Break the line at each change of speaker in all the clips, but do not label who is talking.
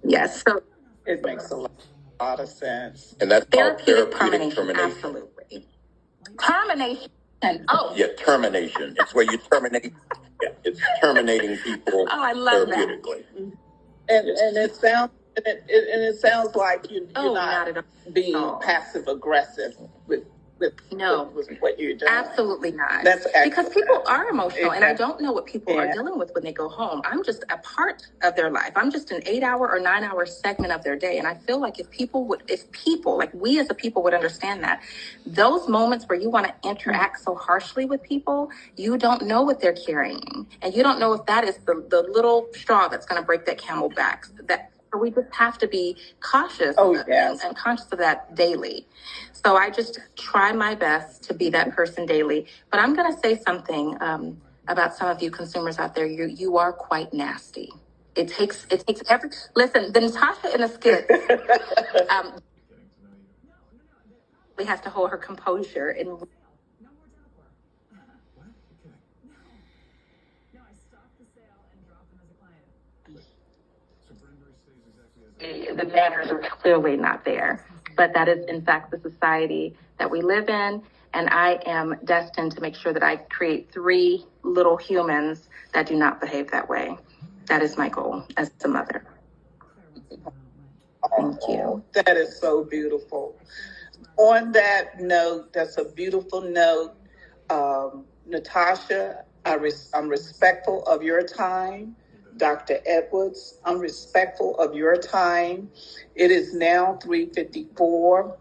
Yes. So
It makes a lot of sense.
And that's called
therapeutic
therapeutic
termination.
termination.
Absolutely. Termination. Oh.
Yeah, termination. It's where you terminate. Yeah, it's terminating people
Oh, I love that.
therapeutically.
And it sounds like you're
not at
not being
all.
passive aggressive with
No.
with what you're doing.
Absolutely not.
That's
because people are emotional, and I
Exactly.
don't know what people are
Yeah.
dealing with when they go home. I'm just a part of their life. I'm just an 8-hour or 9-hour segment of their day. And I feel like if people, like we as a people would understand that, those moments where you want to interact so harshly with people, you don't know what they're carrying. And you don't know if that is the little straw that's going to break that camel back. So we just have to be cautious and conscious of that daily. So I just try my best to be that person daily. But I'm going to say something about some of you consumers out there. You are quite nasty. It takes every listen. The Natasha in the skit has to hold her composure and. The manners are clearly not there, but that is in fact the society that we live in, and I am destined to make sure that I create 3 little humans that do not behave that way. That is my goal as a mother. Thank you.
That is so beautiful. On that note, that's a beautiful note. Natasha, I'm respectful of your time. Dr. Edwards, I'm respectful of your time. It is now 3:54.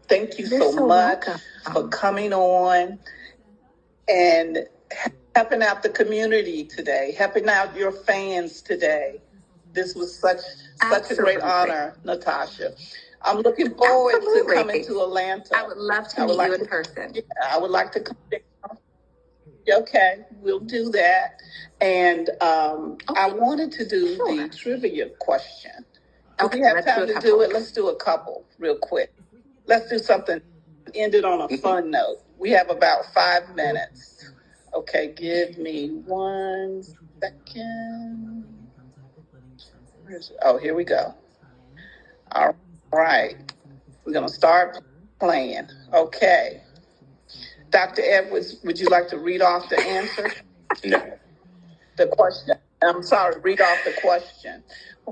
Thank you so much for coming on and helping out the community today, helping out your fans today. This was such a great honor, Natasha. I'm looking forward to coming to Atlanta.
I would love to meet you in person.
Yeah, I would like to come down. Okay, we'll do that. And I wanted to do the trivia question. Do we have time to do it? Let's do a couple real quick. Let's do something, end it on a fun note. We have about 5 minutes. Okay, give me 1 second. Oh, here we go. All right. We're going to start playing. Okay. Dr. Edwards, would you like to read off the answer?
No.
The question. I'm sorry, read off the question.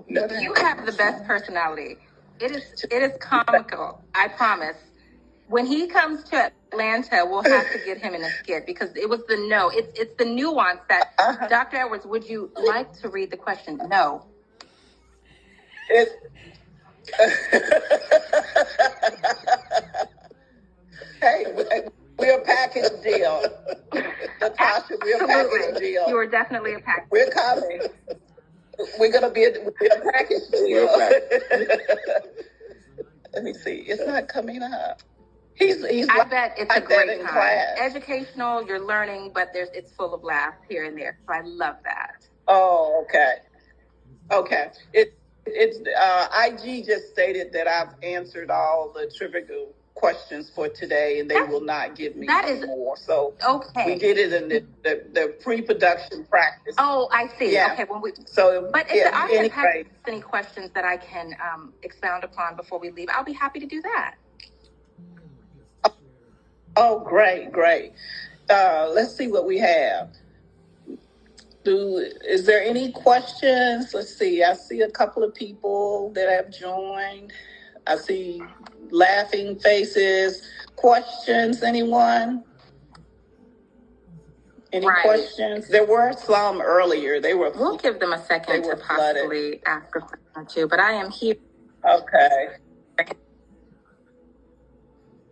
No. You have the best personality. It is comical, I promise. When he comes to Atlanta, we'll have to get him in a skit because it was the no. It's the nuance that, Dr. Edwards, would you like to read the question? No.
Hey, we're a package deal. Natasha, we're a package deal.
You are definitely a package.
We're coming. We're going to be a package deal. Let me see. It's not coming up.
I bet it's a great time.
Class.
Educational, you're learning, but it's full of laughs here and there. So I love that.
Oh, okay. Okay. It's IG just stated that I've answered all the trivia questions for today, and they will not give me any more. So we did it in the pre-production practice.
Oh, I see.
Yeah.
Okay. Well,
so,
but if the audience has any questions that I can expound upon before we leave, I'll be happy to do that.
Oh, great. Let's see what we have. Is there any questions? Let's see. I see a couple of people that have joined. I see laughing faces. Questions, anyone? Any questions? There were some earlier. We'll
give them a second to possibly ask a question or two, but I am here.
Okay.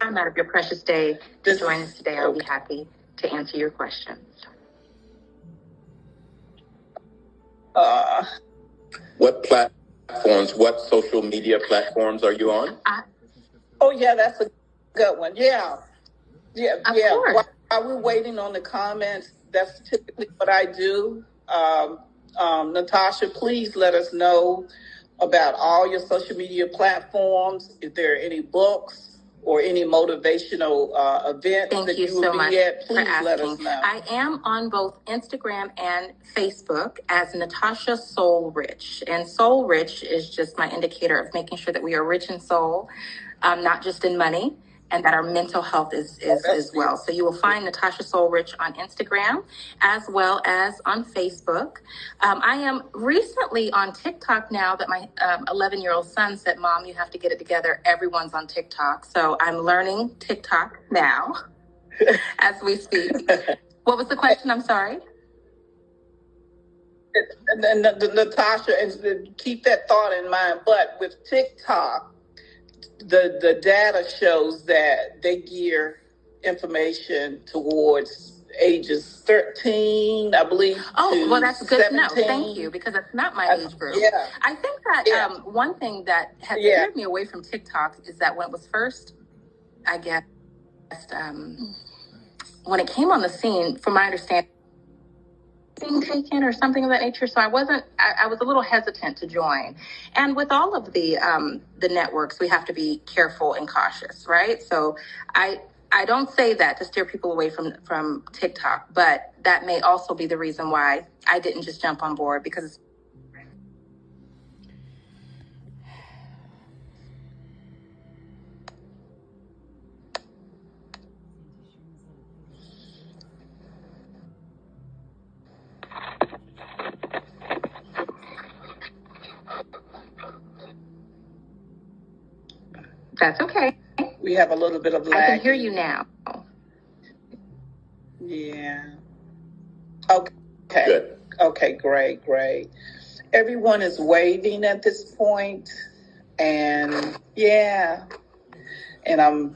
I'm out of your precious day to join us today. I'll be happy to answer your questions.
What platforms, what social media platforms are you on?
Yeah, that's a good one. Yeah.
Of course.
While we're waiting on the comments, that's typically what I do. Natasha, please let us know about all your social media platforms. If there are any books or any motivational events
Thank
that
you
you will
so
be
much
at,
for
please let us
asking.
know.
I am on both Instagram and Facebook as Natasha Soul Rich. And Soul Rich is just my indicator of making sure that we are rich in soul, not just in money, and that our mental health is as well. So you will find Natasha Soul Rich on Instagram as well as on Facebook. I am recently on TikTok now that my 11-year-old son said, Mom, you have to get it together. Everyone's on TikTok. So I'm learning TikTok now as we speak. What was the question? I'm sorry.
And then Natasha, and keep that thought in mind. But with TikTok, the data shows that they gear information towards ages 13, I believe.
Oh, well, that's good
17.
to know. Thank you, because it's not my age group.
Yeah.
I think that one thing that has scared me away from TikTok is that when it was first, I guess, when it came on the scene, from my understanding, being taken or something of that nature. So I was a little hesitant to join. And with all of the networks, we have to be careful and cautious, right? So I don't say that to steer people away from TikTok, but that may also be the reason why I didn't just jump on board, because that's okay.
We have a little bit of lag.
I can hear you now.
Yeah. Okay.
Good.
Okay, great. Everyone is waving at this point, and and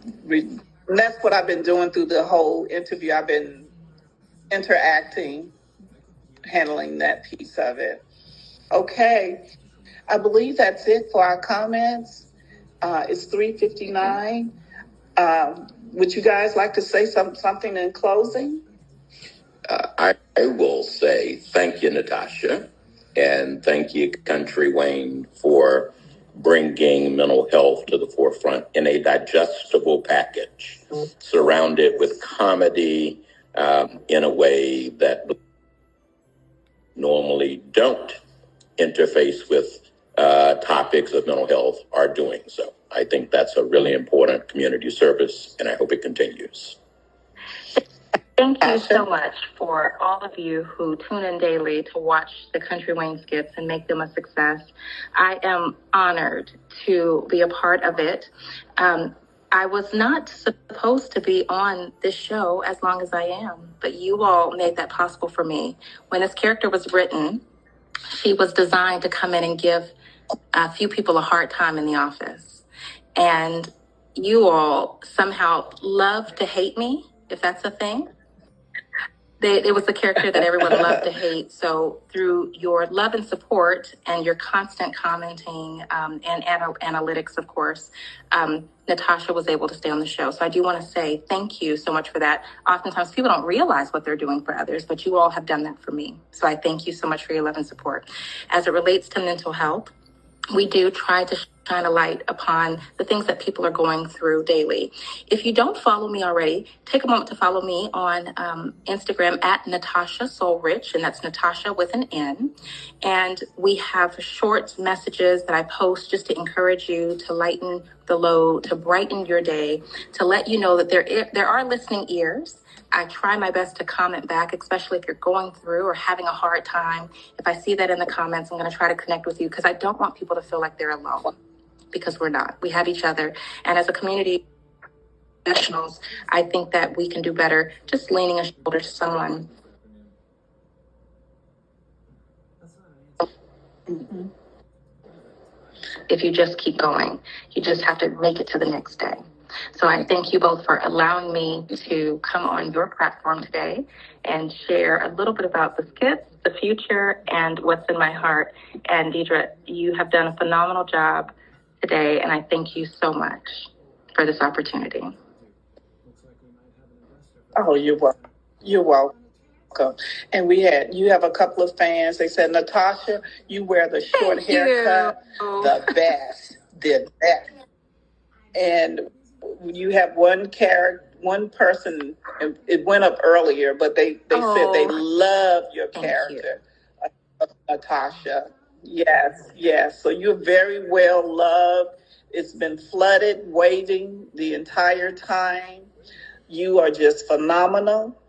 that's what I've been doing through the whole interview. I've been interacting, handling that piece of it. Okay, I believe that's it for our comments. It's 3:59. Would you guys like to say something in closing?
I will say thank you, Natasha, and thank you, Country Wayne, for bringing mental health to the forefront in a digestible package, surrounded with comedy in a way that normally don't interface with topics of mental health are doing so. I think that's a really important community service, and I hope it continues.
Thank you so much for all of you who tune in daily to watch the Country Wayne skits and make them a success. I am honored to be a part of it. I was not supposed to be on this show as long as I am, but you all made that possible for me. When this character was written, she was designed to come in and give a few people a hard time in the office. And you all somehow love to hate me, if that's a thing. It was a character that everyone loved to hate. So through your love and support and your constant commenting and analytics, of course, Natasha was able to stay on the show. So I do want to say thank you so much for that. Oftentimes people don't realize what they're doing for others, but you all have done that for me. So I thank you so much for your love and support. As it relates to mental health, we do try to shine a light upon the things that people are going through daily. If you don't follow me already, take a moment to follow me on Instagram at Natasha Soul Rich, and that's Natasha with an N. And we have short messages that I post just to encourage you to lighten the load, to brighten your day, to let you know that there are listening ears. I try my best to comment back, especially if you're going through or having a hard time. If I see that in the comments, I'm going to try to connect with you, because I don't want people to feel like they're alone, because we're not. We have each other. And as a community professionals, I think that we can do better just leaning a shoulder to someone.
Mm-hmm.
If you just keep going, you just have to make it to the next day. So I thank you both for allowing me to come on your platform today and share a little bit about the skits, the future, and what's in my heart. And Deidre, you have done a phenomenal job today, and I thank you so much for this opportunity.
Oh, you're welcome. You're welcome. And you have a couple of fans. They said, Natasha, you wear the short haircut, the best. And you have one person, and it went up earlier, but they said they love your character, Natasha. Yes, yes. So you're very well loved. It's been flooded, waiting the entire time. You are just phenomenal.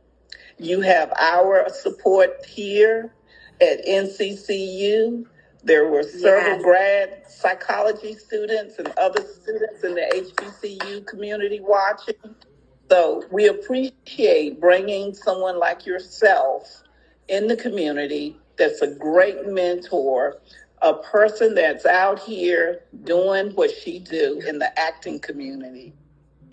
You have our support here at NCCU. There were several grad psychology students and other students in the HBCU community watching. So we appreciate bringing someone like yourself in the community that's a great mentor, a person that's out here doing what she do in the acting community,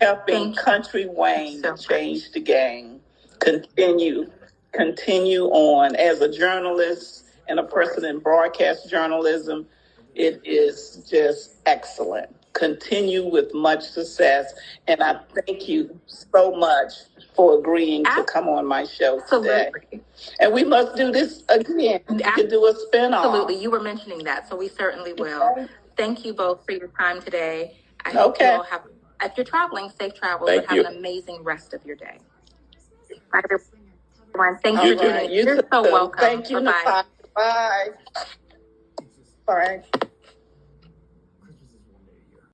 helping Country Wayne to change the game. Continue, continue on as a journalist and a person in broadcast journalism. It is just excellent. Continue with much success. And I thank you so much for agreeing to come on my show today. Absolutely. And we must do this again. We can do a spin-off.
Absolutely. You were mentioning that, so we certainly will. Okay. Thank you both for your time today. I hope you all have, if you're traveling, safe travels, but have an amazing rest of your day. Bye, everyone. Thanks for tuning in. You're so welcome.
Thank you, Natasha. Bye. Bye.